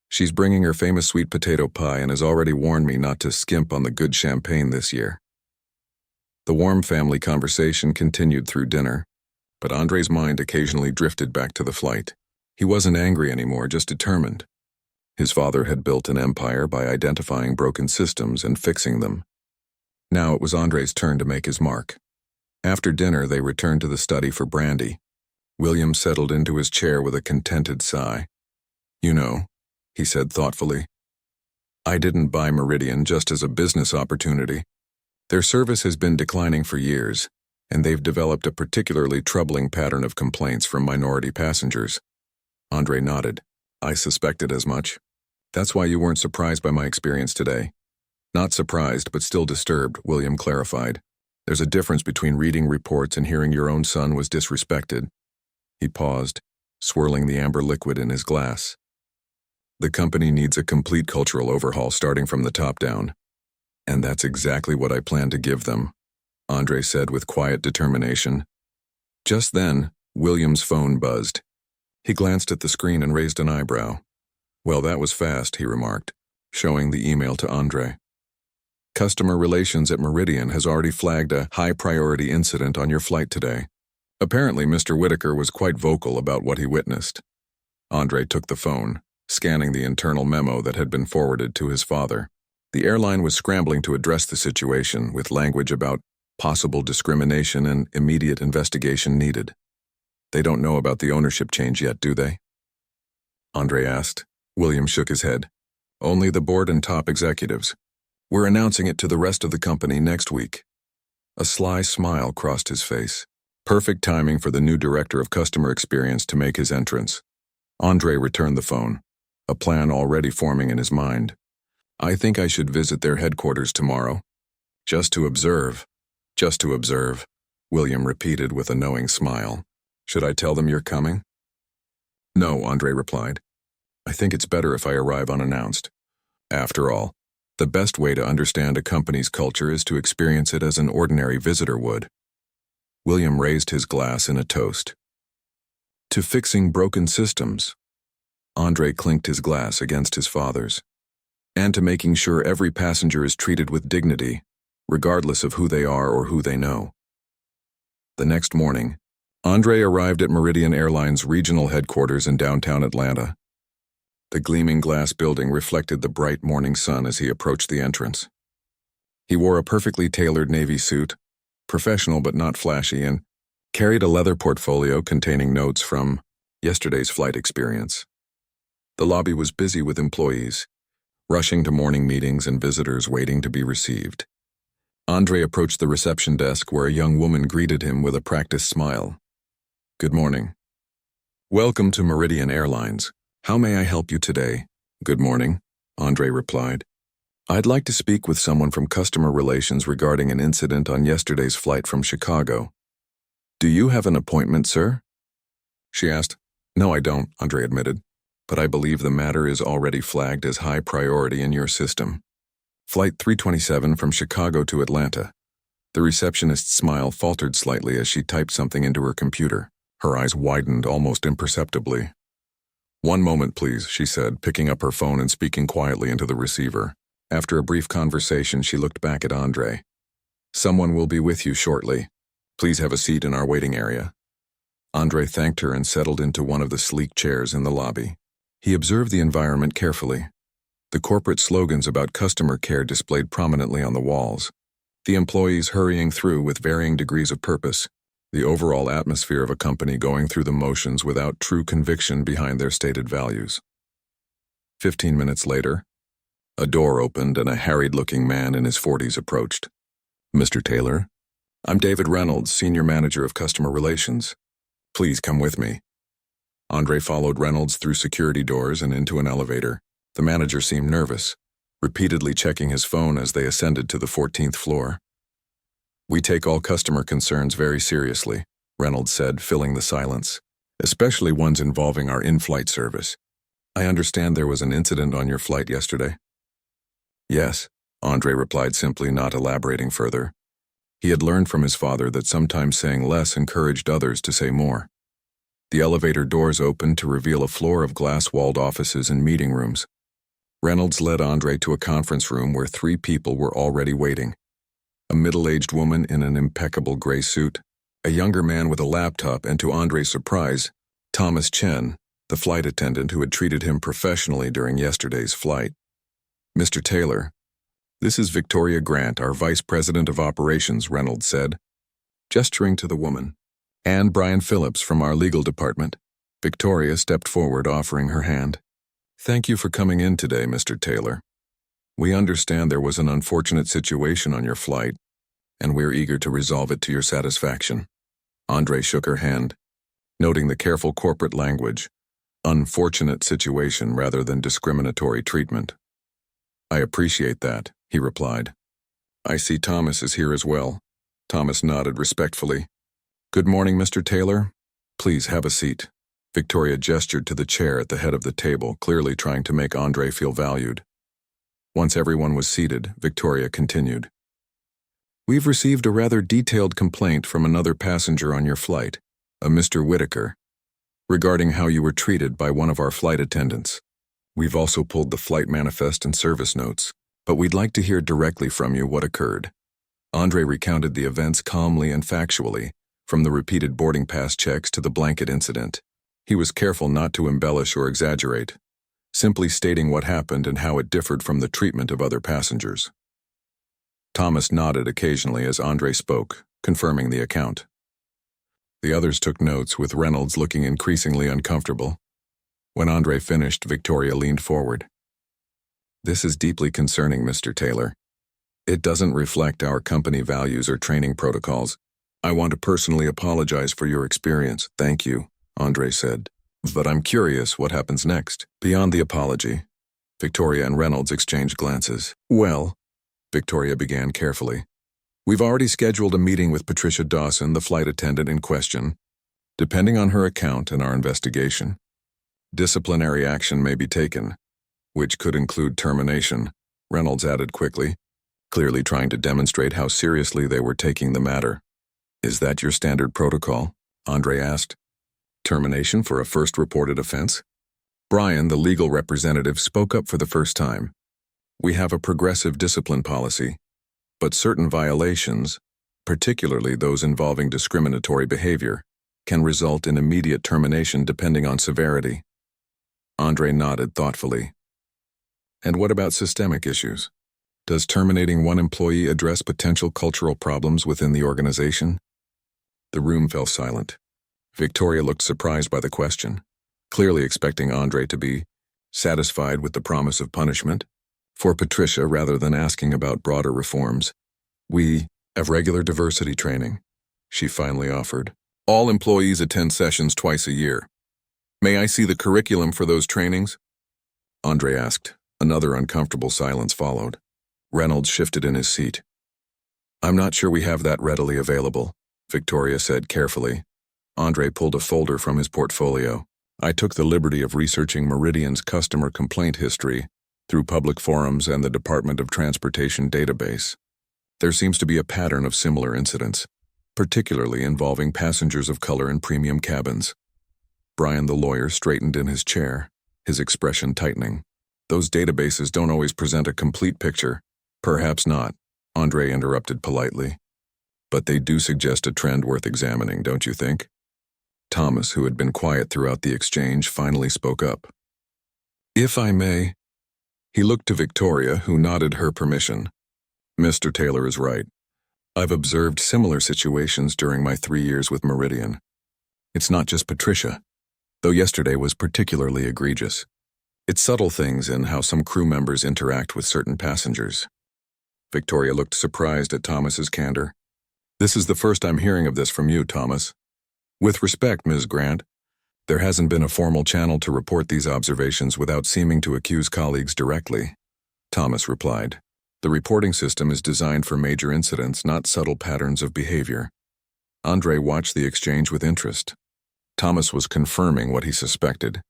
"She's bringing her famous sweet potato pie and has already warned me not to skimp on the good champagne this year." The warm family conversation continued through dinner, but Andre's mind occasionally drifted back to the flight. He wasn't angry anymore, just determined. His father had built an empire by identifying broken systems and fixing them. Now it was Andre's turn to make his mark. After dinner, they returned to the study for brandy. William settled into his chair with a contented sigh. "You know," he said thoughtfully, "I didn't buy Meridian just as a business opportunity. Their service has been declining for years, and they've developed a particularly troubling pattern of complaints from minority passengers." Andre nodded. "I suspected as much. That's why you weren't surprised by my experience today." "Not surprised, but still disturbed," William clarified. "There's a difference between reading reports and hearing your own son was disrespected." He paused, swirling the amber liquid in his glass. "The company needs a complete cultural overhaul starting from the top down. And that's exactly what I plan to give them," Andre said with quiet determination. Just then, William's phone buzzed. He glanced at the screen and raised an eyebrow. "Well, that was fast," he remarked, showing the email to Andre. "Customer relations at Meridian has already flagged a high-priority incident on your flight today." Apparently, Mr. Whitaker was quite vocal about what he witnessed. Andre took the phone, scanning the internal memo that had been forwarded to his father. The airline was scrambling to address the situation with language about possible discrimination and immediate investigation needed. "They don't know about the ownership change yet, do they?" Andre asked. William shook his head. "Only the board and top executives. We're announcing it to the rest of the company next week." A sly smile crossed his face. Perfect timing for the new director of customer experience to make his entrance. Andre returned the phone, a plan already forming in his mind. "I think I should visit their headquarters tomorrow. Just to observe." "Just to observe," William repeated with a knowing smile. "Should I tell them you're coming?" "No," Andre replied. "I think it's better if I arrive unannounced. After all, the best way to understand a company's culture is to experience it as an ordinary visitor would." William raised his glass in a toast. "To fixing broken systems." Andre clinked his glass against his father's. "And to making sure every passenger is treated with dignity, regardless of who they are or who they know." The next morning, Andre arrived at Meridian Airline's regional headquarters in downtown Atlanta. The gleaming glass building reflected the bright morning sun as he approached the entrance. He wore a perfectly tailored navy suit, professional but not flashy, and carried a leather portfolio containing notes from yesterday's flight experience. The lobby was busy with employees, rushing to morning meetings and visitors waiting to be received. Andre approached the reception desk where a young woman greeted him with a practiced smile. "Good morning." "Welcome to Meridian Airlines. How may I help you today?" "Good morning," Andre replied. "I'd like to speak with someone from customer relations regarding an incident on yesterday's flight from Chicago." "Do you have an appointment, sir?" she asked. "No, I don't," Andre admitted, "but I believe the matter is already flagged as high priority in your system. Flight 327 from Chicago to Atlanta." The receptionist's smile faltered slightly as she typed something into her computer. Her eyes widened almost imperceptibly. "One moment, please," she said, picking up her phone and speaking quietly into the receiver. After a brief conversation, she looked back at Andre. "Someone will be with you shortly. Please have a seat in our waiting area." Andre thanked her and settled into one of the sleek chairs in the lobby. He observed the environment carefully. The corporate slogans about customer care displayed prominently on the walls. The employees hurrying through with varying degrees of purpose. The overall atmosphere of a company going through the motions without true conviction behind their stated values. 15 minutes later, a door opened and a harried-looking man in his 40s approached. "Mr. Taylor? I'm David Reynolds, Senior Manager of Customer Relations. Please come with me." Andre followed Reynolds through security doors and into an elevator. The manager seemed nervous, repeatedly checking his phone as they ascended to the 14th floor. "We take all customer concerns very seriously," Reynolds said, filling the silence, "especially ones involving our in-flight service. I understand there was an incident on your flight yesterday?" "Yes," Andre replied simply, not elaborating further. He had learned from his father that sometimes saying less encouraged others to say more. The elevator doors opened to reveal a floor of glass-walled offices and meeting rooms. Reynolds led Andre to a conference room where 3 people were already waiting. A middle-aged woman in an impeccable gray suit, a younger man with a laptop, and to Andre's surprise, Thomas Chen, the flight attendant who had treated him professionally during yesterday's flight. "Mr. Taylor, this is Victoria Grant, our Vice President of Operations," Reynolds said, gesturing to the woman. "And Brian Phillips from our legal department." Victoria stepped forward, offering her hand. "Thank you for coming in today, Mr. Taylor. We understand there was an unfortunate situation on your flight, and we're eager to resolve it to your satisfaction." Andre shook her hand, noting the careful corporate language, "unfortunate situation" rather than discriminatory treatment. "I appreciate that," he replied. "I see Thomas is here as well." Thomas nodded respectfully. "Good morning, Mr. Taylor. Please have a seat." Victoria gestured to the chair at the head of the table, clearly trying to make Andre feel valued. Once everyone was seated, Victoria continued. "We've received a rather detailed complaint from another passenger on your flight, a Mr. Whitaker, regarding how you were treated by one of our flight attendants. We've also pulled the flight manifest and service notes, but we'd like to hear directly from you what occurred." Andre recounted the events calmly and factually, from the repeated boarding pass checks to the blanket incident. He was careful not to embellish or exaggerate, simply stating what happened and how it differed from the treatment of other passengers. Thomas nodded occasionally as Andre spoke, confirming the account. The others took notes, with Reynolds looking increasingly uncomfortable. When Andre finished, Victoria leaned forward. "This is deeply concerning, Mr. Taylor. It doesn't reflect our company values or training protocols. I want to personally apologize for your experience." "Thank you," Andre said. "But I'm curious what happens next." Beyond the apology, Victoria and Reynolds exchanged glances. "Well," Victoria began carefully, "we've already scheduled a meeting with Patricia Dawson, the flight attendant in question. Depending on her account and our investigation, disciplinary action may be taken, which could include termination," Reynolds added quickly, clearly trying to demonstrate how seriously they were taking the matter. "Is that your standard protocol?" Andre asked. "Termination for a first reported offense?" Brian, the legal representative, spoke up for the first time. "We have a progressive discipline policy, but certain violations, particularly those involving discriminatory behavior, can result in immediate termination depending on severity." Andre nodded thoughtfully. "And what about systemic issues? Does terminating one employee address potential cultural problems within the organization?" The room fell silent. Victoria looked surprised by the question, clearly expecting Andre to be satisfied with the promise of punishment. For Patricia, rather than asking about broader reforms, "We have regular diversity training," she finally offered. "All employees attend sessions twice a year. May I see the curriculum for those trainings?" Andre asked. Another uncomfortable silence followed. Reynolds shifted in his seat. "I'm not sure we have that readily available," Victoria said carefully. Andre pulled a folder from his portfolio. "I took the liberty of researching Meridian's customer complaint history through public forums and the Department of Transportation database. There seems to be a pattern of similar incidents, particularly involving passengers of color in premium cabins." Brian, the lawyer, straightened in his chair, his expression tightening. "Those databases don't always present a complete picture." "Perhaps not," Andre interrupted politely. "But they do suggest a trend worth examining, don't you think?" Thomas, who had been quiet throughout the exchange, finally spoke up. "If I may." He looked to Victoria, who nodded her permission. "Mr. Taylor is right. I've observed similar situations during my 3 years with Meridian. It's not just Patricia, though yesterday was particularly egregious. It's subtle things in how some crew members interact with certain passengers." Victoria looked surprised at Thomas's candor. "This is the first I'm hearing of this from you, Thomas." "With respect, Ms. Grant, There hasn't been a formal channel to report these observations without seeming to accuse colleagues directly, Thomas replied. The reporting system is designed for major incidents, not subtle patterns of behavior. Andre watched the exchange with interest. Thomas was confirming what he suspected.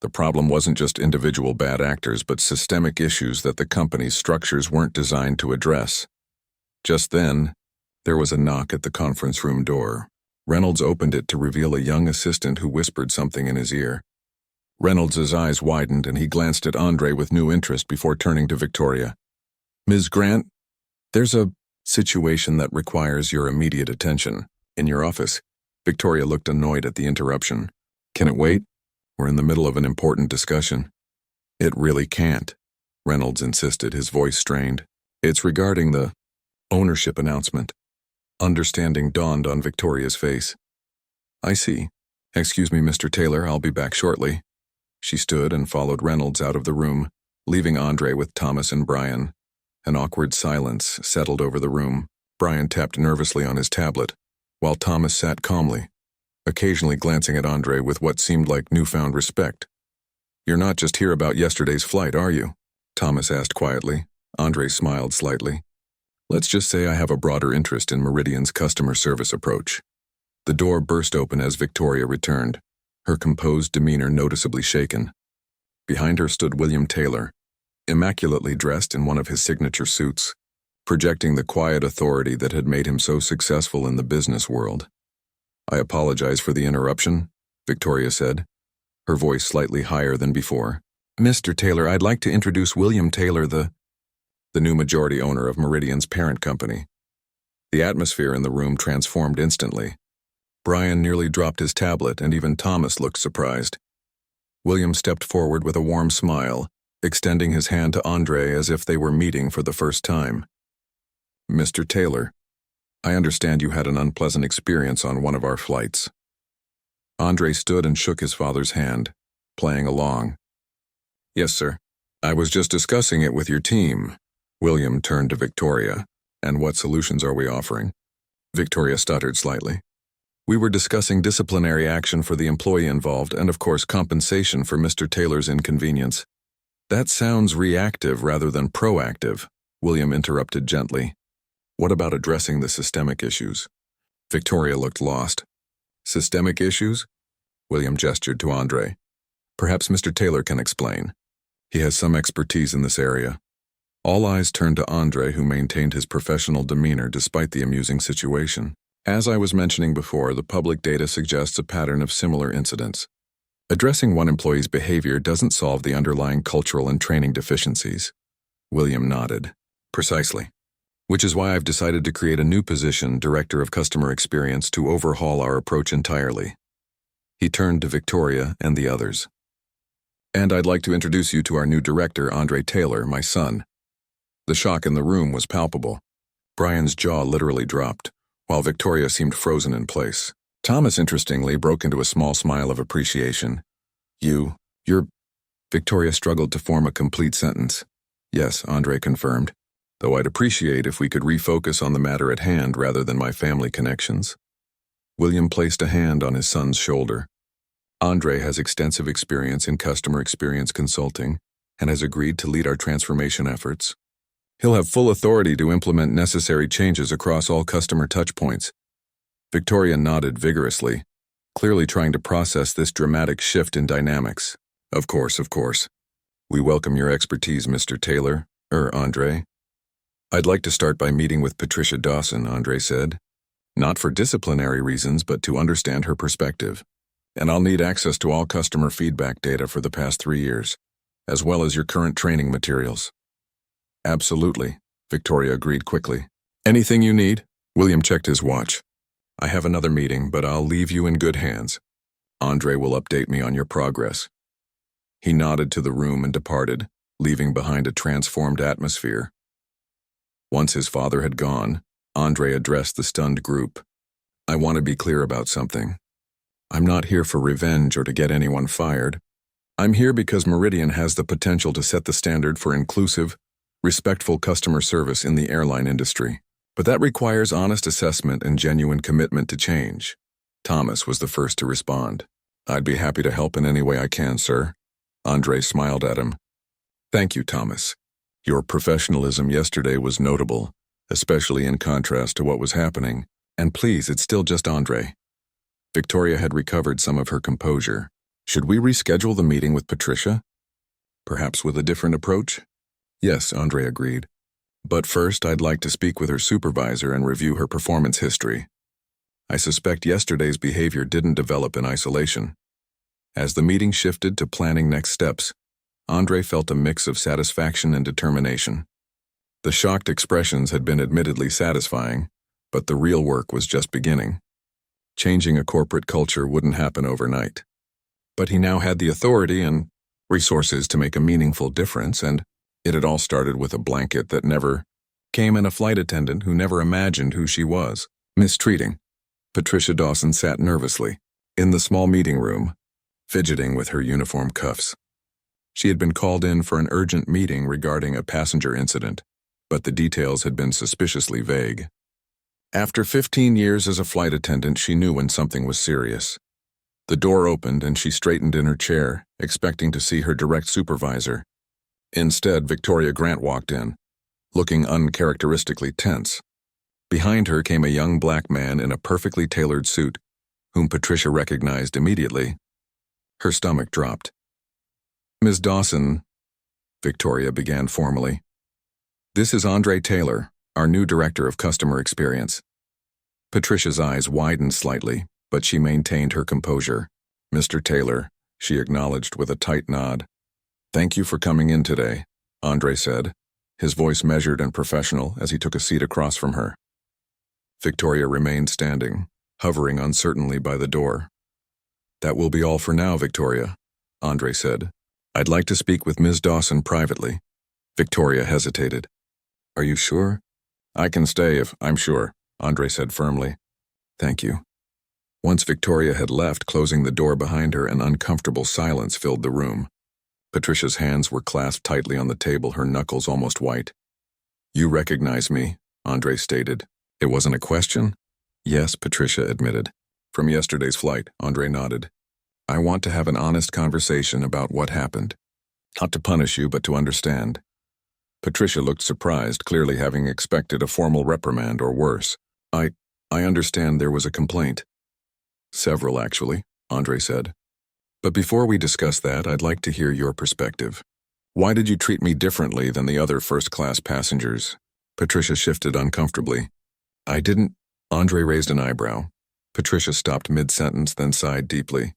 The problem wasn't just individual bad actors, but systemic issues that the company's structures weren't designed to address. Just then, there was a knock at the conference room door. Reynolds opened it to reveal a young assistant who whispered something in his ear. Reynolds' eyes widened and he glanced at Andre with new interest before turning to Victoria. Ms. Grant, there's a situation that requires your immediate attention. In your office. Victoria looked annoyed at the interruption. Can it wait? We're in the middle of an important discussion. It really can't, Reynolds insisted, his voice strained. It's regarding the ownership announcement. Understanding dawned on Victoria's face. I see. Excuse me, Mr. Taylor, I'll be back shortly. She stood and followed Reynolds out of the room, leaving Andre with Thomas and Brian. An awkward silence settled over the room. Brian tapped nervously on his tablet, while Thomas sat calmly, occasionally glancing at Andre with what seemed like newfound respect. You're not just here about yesterday's flight, are you? Thomas asked quietly. Andre smiled slightly. Let's just say I have a broader interest in Meridian's customer service approach. The door burst open as Victoria returned, her composed demeanor noticeably shaken. Behind her stood William Taylor, immaculately dressed in one of his signature suits, projecting the quiet authority that had made him so successful in the business world. I apologize for the interruption, Victoria said, her voice slightly higher than before. Mr. Taylor, I'd like to introduce William Taylor, the new majority owner of Meridian's parent company. The atmosphere in the room transformed instantly. Brian nearly dropped his tablet, and even Thomas looked surprised. William stepped forward with a warm smile, extending his hand to Andre as if they were meeting for the first time. Mr. Taylor, I understand you had an unpleasant experience on one of our flights. Andre stood and shook his father's hand, playing along. Yes, sir. I was just discussing it with your team. William turned to Victoria. And what solutions are we offering? Victoria stuttered slightly. We were discussing disciplinary action for the employee involved and, of course, compensation for Mr. Taylor's inconvenience. That sounds reactive rather than proactive, William interrupted gently. What about addressing the systemic issues? Victoria looked lost. Systemic issues? William gestured to Andre. Perhaps Mr. Taylor can explain. He has some expertise in this area. All eyes turned to Andre, who maintained his professional demeanor despite the amusing situation. As I was mentioning before, the public data suggests a pattern of similar incidents. Addressing one employee's behavior doesn't solve the underlying cultural and training deficiencies. William nodded. Precisely. Which is why I've decided to create a new position, Director of Customer Experience, to overhaul our approach entirely. He turned to Victoria and the others. And I'd like to introduce you to our new director, Andre Taylor, my son. The shock in the room was palpable. Brian's jaw literally dropped, while Victoria seemed frozen in place. Thomas, interestingly, broke into a small smile of appreciation. You're... Victoria struggled to form a complete sentence. Yes, Andre confirmed. Though I'd appreciate if we could refocus on the matter at hand rather than my family connections. William placed a hand on his son's shoulder. Andre has extensive experience in customer experience consulting and has agreed to lead our transformation efforts. He'll have full authority to implement necessary changes across all customer touchpoints. Victoria nodded vigorously, clearly trying to process this dramatic shift in dynamics. Of course. We welcome your expertise, Mr. Taylor, Andre. I'd like to start by meeting with Patricia Dawson, Andre said. Not for disciplinary reasons, but to understand her perspective. And I'll need access to all customer feedback data for the past 3 years, as well as your current training materials. Absolutely, Victoria agreed quickly. Anything you need? William checked his watch. I have another meeting, but I'll leave you in good hands. Andre will update me on your progress. He nodded to the room and departed, leaving behind a transformed atmosphere. Once his father had gone, Andre addressed the stunned group. I want to be clear about something. I'm not here for revenge or to get anyone fired. I'm here because Meridian has the potential to set the standard for inclusive, respectful customer service in the airline industry. But that requires honest assessment and genuine commitment to change. Thomas was the first to respond. I'd be happy to help in any way I can, sir. Andre smiled at him. Thank you, Thomas. Your professionalism yesterday was notable, especially in contrast to what was happening. And please, it's still just Andre. Victoria had recovered some of her composure. Should we reschedule the meeting with Patricia? Perhaps with a different approach? Yes, Andre agreed. But first, I'd like to speak with her supervisor and review her performance history. I suspect yesterday's behavior didn't develop in isolation. As the meeting shifted to planning next steps, Andre felt a mix of satisfaction and determination. The shocked expressions had been admittedly satisfying, but the real work was just beginning. Changing a corporate culture wouldn't happen overnight. But he now had the authority and resources to make a meaningful difference, and it had all started with a blanket that never came and a flight attendant who never imagined who she was. Mistreating. Patricia Dawson sat nervously in the small meeting room, fidgeting with her uniform cuffs. She had been called in for an urgent meeting regarding a passenger incident, but the details had been suspiciously vague. After 15 years as a flight attendant, she knew when something was serious. The door opened and she straightened in her chair, expecting to see her direct supervisor. Instead, Victoria Grant walked in, looking uncharacteristically tense. Behind her came a young black man in a perfectly tailored suit, whom Patricia recognized immediately. Her stomach dropped. Ms. Dawson, Victoria began formally. This is Andre Taylor, our new Director of Customer Experience. Patricia's eyes widened slightly, but she maintained her composure. Mr. Taylor, she acknowledged with a tight nod. Thank you for coming in today, Andre said, his voice measured and professional as he took a seat across from her. Victoria remained standing, hovering uncertainly by the door. That will be all for now, Victoria, Andre said. I'd like to speak with Ms. Dawson privately. Victoria hesitated. Are you sure? I can stay if I'm sure, Andre said firmly. Thank you. Once Victoria had left, closing the door behind her, an uncomfortable silence filled the room. Patricia's hands were clasped tightly on the table, her knuckles almost white. You recognize me, Andre stated. It wasn't a question? Yes, Patricia admitted. From yesterday's flight, Andre nodded. I want to have an honest conversation about what happened. Not to punish you, but to understand. Patricia looked surprised, clearly having expected a formal reprimand or worse. I understand there was a complaint. Several, actually, Andre said. But before we discuss that, I'd like to hear your perspective. Why did you treat me differently than the other first-class passengers? Patricia shifted uncomfortably. I didn't. Andre raised an eyebrow. Patricia stopped mid-sentence, then sighed deeply.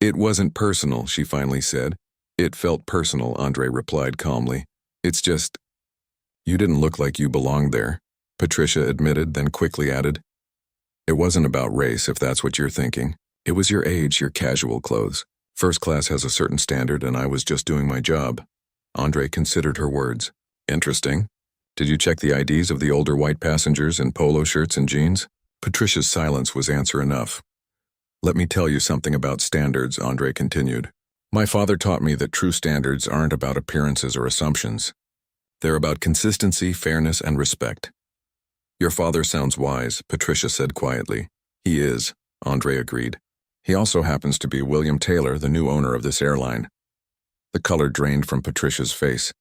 It wasn't personal, she finally said. It felt personal, Andre replied calmly. It's just... You didn't look like you belonged there, Patricia admitted, then quickly added. It wasn't about race, if that's what you're thinking. It was your age, your casual clothes. First class has a certain standard, and I was just doing my job. Andre considered her words. Interesting. Did you check the IDs of the older white passengers in polo shirts and jeans? Patricia's silence was answer enough. Let me tell you something about standards, Andre continued. My father taught me that true standards aren't about appearances or assumptions. They're about consistency, fairness, and respect. Your father sounds wise, Patricia said quietly. He is, Andre agreed. He also happens to be William Taylor, the new owner of this airline. The color drained from Patricia's face.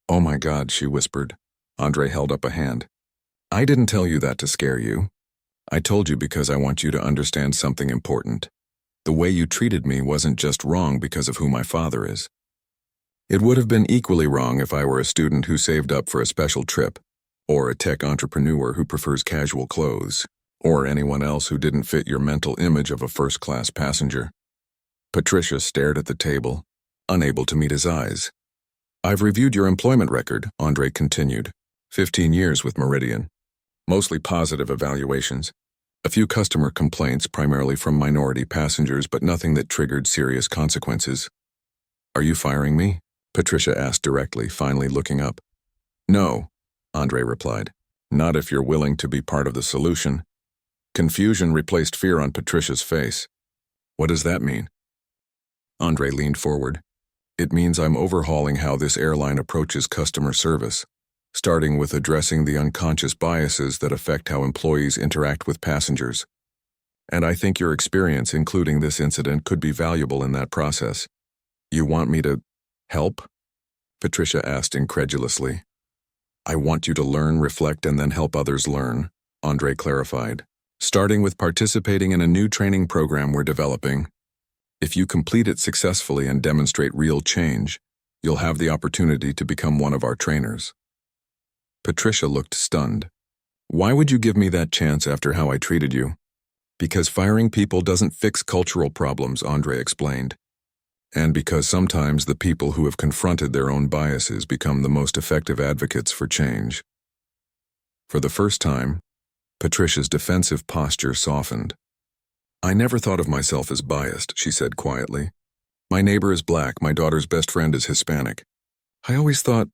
Oh my God, she whispered. Andre held up a hand. I didn't tell you that to scare you. I told you because I want you to understand something important. The way you treated me wasn't just wrong because of who my father is. It would have been equally wrong if I were a student who saved up for a special trip, or a tech entrepreneur who prefers casual clothes, or anyone else who didn't fit your mental image of a first-class passenger. Patricia stared at the table, unable to meet his eyes. I've reviewed your employment record, Andre continued. 15 years with Meridian. Mostly positive evaluations. A few customer complaints, primarily from minority passengers, but nothing that triggered serious consequences. Are you firing me? Patricia asked directly, finally looking up. No, Andre replied. Not if you're willing to be part of the solution. Confusion replaced fear on Patricia's face. What does that mean? Andre leaned forward. It means I'm overhauling how this airline approaches customer service, starting with addressing the unconscious biases that affect how employees interact with passengers. And I think your experience, including this incident, could be valuable in that process. You want me to help? Patricia asked incredulously. I want you to learn, reflect, and then help others learn, Andre clarified. Starting with participating in a new training program we're developing. If you complete it successfully and demonstrate real change, you'll have the opportunity to become one of our trainers. Patricia looked stunned. Why would you give me that chance after how I treated you? Because firing people doesn't fix cultural problems, Andre explained. And because sometimes the people who have confronted their own biases become the most effective advocates for change. For the first time, Patricia's defensive posture softened. I never thought of myself as biased, she said quietly. My neighbor is black, my daughter's best friend is Hispanic. I always thought,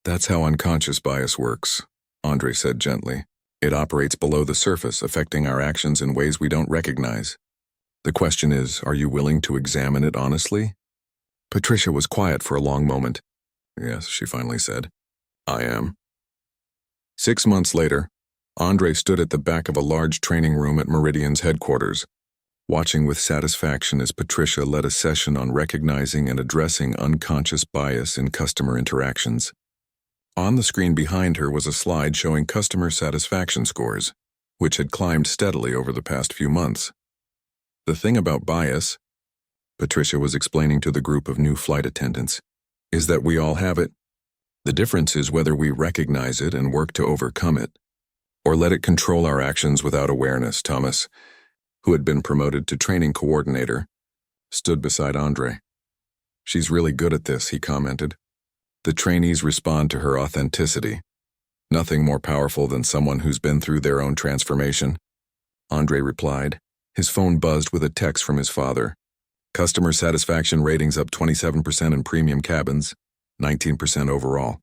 that's how unconscious bias works, Andre said gently. It operates below the surface, affecting our actions in ways we don't recognize. The question is, are you willing to examine it honestly? Patricia was quiet for a long moment. Yes, she finally said. I am. 6 months later, Andre stood at the back of a large training room at Meridian's headquarters, watching with satisfaction as Patricia led a session on recognizing and addressing unconscious bias in customer interactions. On the screen behind her was a slide showing customer satisfaction scores, which had climbed steadily over the past few months. The thing about bias, Patricia was explaining to the group of new flight attendants, is that we all have it. The difference is whether we recognize it and work to overcome it, or let it control our actions without awareness. Thomas, who had been promoted to training coordinator, stood beside Andre. She's really good at this, he commented. The trainees respond to her authenticity. Nothing more powerful than someone who's been through their own transformation, Andre replied. His phone buzzed with a text from his father. Customer satisfaction ratings up 27% in premium cabins, 19% overall.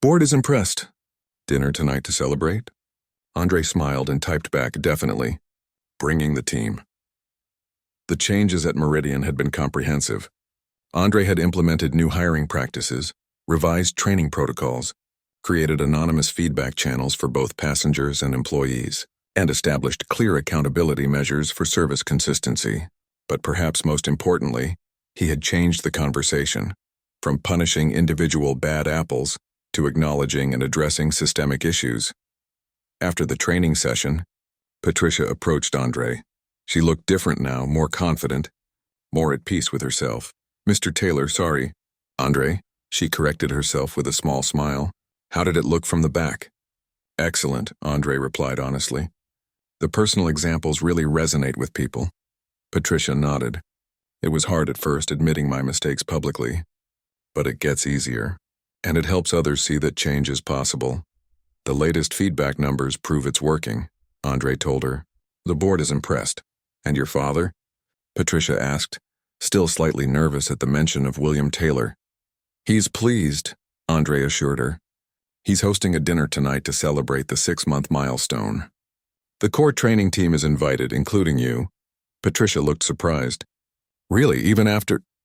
Board is impressed. Dinner tonight to celebrate? Andre smiled and typed back, definitely. Bringing the team. The changes at Meridian had been comprehensive. Andre had implemented new hiring practices, revised training protocols, created anonymous feedback channels for both passengers and employees, and established clear accountability measures for service consistency. But perhaps most importantly, he had changed the conversation, from punishing individual bad apples to acknowledging and addressing systemic issues. After the training session, Patricia approached Andre. She looked different now, more confident, more at peace with herself. Mr. Taylor, sorry. Andre, she corrected herself with a small smile. How did it look from the back? Excellent, Andre replied honestly. The personal examples really resonate with people. Patricia nodded. It was hard at first admitting my mistakes publicly, but it gets easier, and it helps others see that change is possible. The latest feedback numbers prove it's working, Andre told her. The board is impressed. And your father? Patricia asked, still slightly nervous at the mention of William Taylor. He's pleased, Andre assured her. He's hosting a dinner tonight to celebrate the 6-month milestone. The core training team is invited, including you. Patricia looked surprised. Really,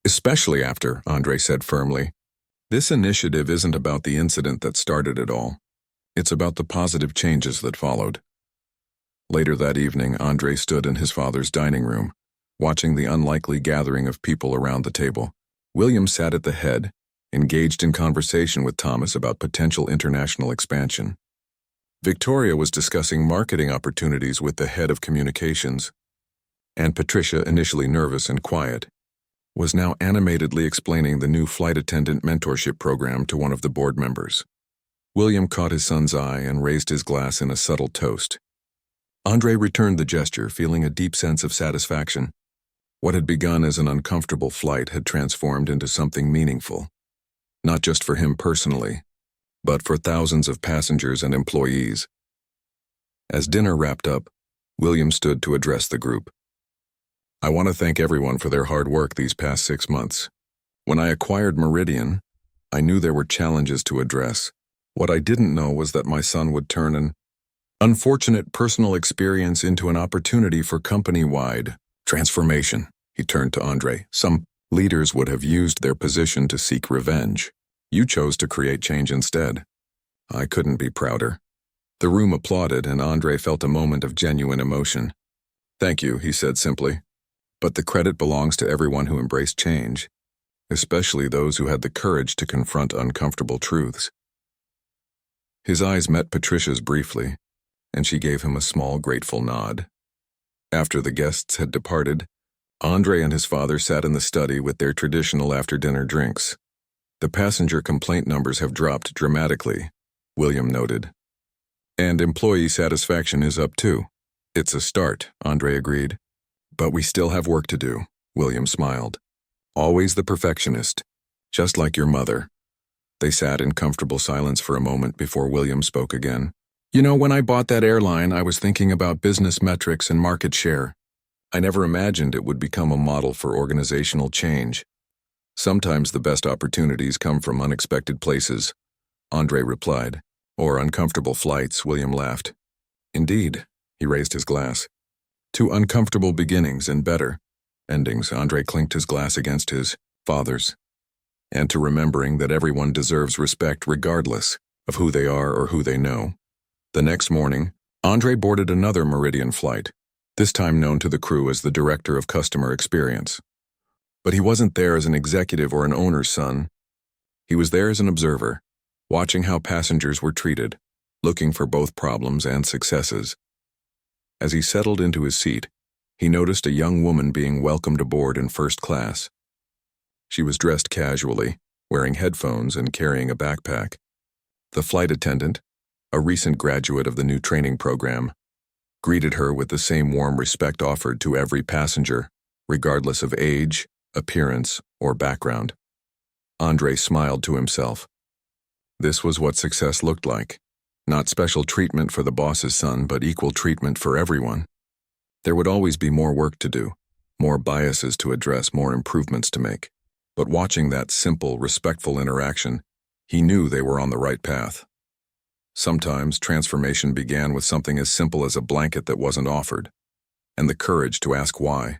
especially after, Andre said firmly. This initiative isn't about the incident that started it all. It's about the positive changes that followed. Later that evening, Andre stood in his father's dining room, watching the unlikely gathering of people around the table. William sat at the head, engaged in conversation with Thomas about potential international expansion. Victoria was discussing marketing opportunities with the head of communications, and Patricia, initially nervous and quiet, was now animatedly explaining the new flight attendant mentorship program to one of the board members. William caught his son's eye and raised his glass in a subtle toast. Andre returned the gesture, feeling a deep sense of satisfaction. What had begun as an uncomfortable flight had transformed into something meaningful, not just for him personally, but for thousands of passengers and employees. As dinner wrapped up, William stood to address the group. I want to thank everyone for their hard work these past 6 months. When I acquired Meridian, I knew there were challenges to address. What I didn't know was that my son would turn an unfortunate personal experience into an opportunity for company-wide transformation. He turned to Andre. Some leaders would have used their position to seek revenge. You chose to create change instead. I couldn't be prouder. The room applauded, and Andre felt a moment of genuine emotion. "Thank you," he said simply. "But the credit belongs to everyone who embraced change, especially those who had the courage to confront uncomfortable truths." His eyes met Patricia's briefly, and she gave him a small, grateful nod. After the guests had departed, Andre and his father sat in the study with their traditional after-dinner drinks. "The passenger complaint numbers have dropped dramatically," William noted. "And employee satisfaction is up too." "It's a start," Andre agreed. "But we still have work to do," William smiled. "Always the perfectionist, just like your mother." They sat in comfortable silence for a moment before William spoke again. "You know, when I bought that airline, I was thinking about business metrics and market share. I never imagined it would become a model for organizational change. Sometimes the best opportunities come from unexpected places," Andre replied. "Or uncomfortable flights," William laughed. "Indeed," he raised his glass. "To uncomfortable beginnings and better endings," Andre clinked his glass against his father's. "And to remembering that everyone deserves respect regardless of who they are or who they know." The next morning, Andre boarded another Meridian flight, this time known to the crew as the Director of Customer Experience. But he wasn't there as an executive or an owner's son. He was there as an observer, watching how passengers were treated, looking for both problems and successes. As he settled into his seat, he noticed a young woman being welcomed aboard in first class. She was dressed casually, wearing headphones and carrying a backpack. The flight attendant, a recent graduate of the new training program, greeted her with the same warm respect offered to every passenger, regardless of age, appearance, or background. Andre smiled to himself. This was what success looked like. Not special treatment for the boss's son, but equal treatment for everyone. There would always be more work to do, more biases to address, more improvements to make. But watching that simple, respectful interaction, he knew they were on the right path. Sometimes transformation began with something as simple as a blanket that wasn't offered, and the courage to ask why.